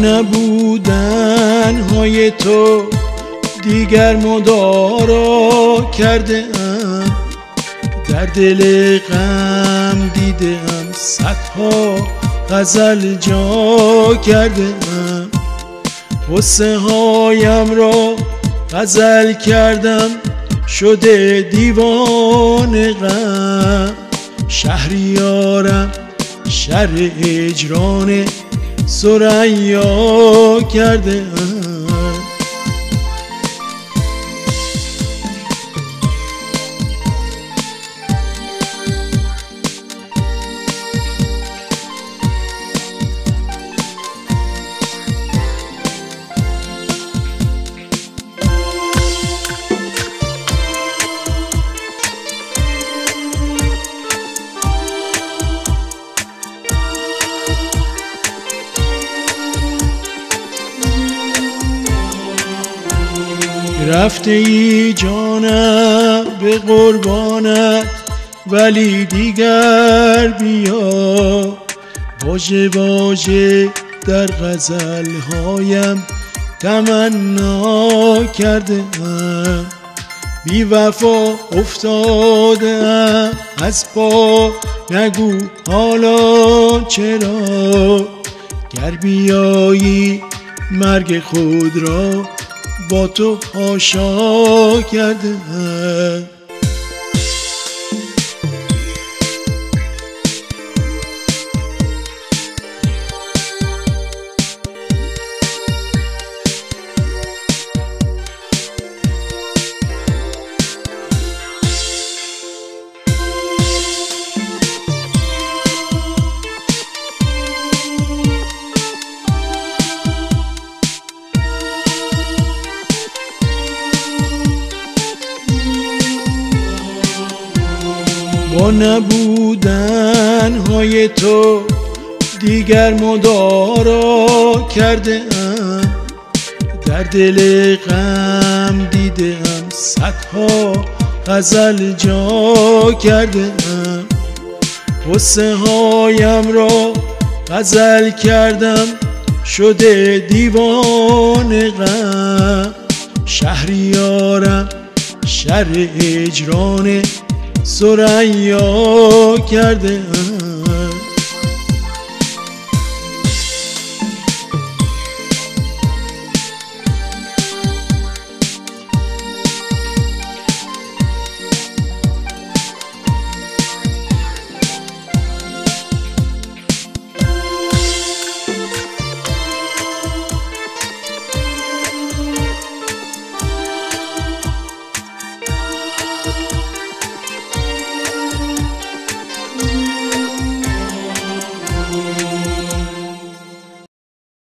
نبودن های تو دیگر مدارا کرده ام، در دل غم دیده ام صدها غزل جا کرده ام. غصه هایم را غزل کردم شده دیوان غم، شهریارم شر هجران ثریا کرده ام. رفته ای جانم به قربانت ولی دیگر بیا، واژه واژه در غزلهایم تمنا کرده ام. بی وفا افتاده ام از پا، نگو حالا چرا، گر بیایی مرگ خود را با تو حاشا کرده ام. با نبودن های تو دیگر مدارا کرده ام، در دل غم دیده ام صدها غزل جا کرده ام. غصه هایم را غزل کردم شده دیوان غم، شهریارم شر هجران ثریا کرده ام.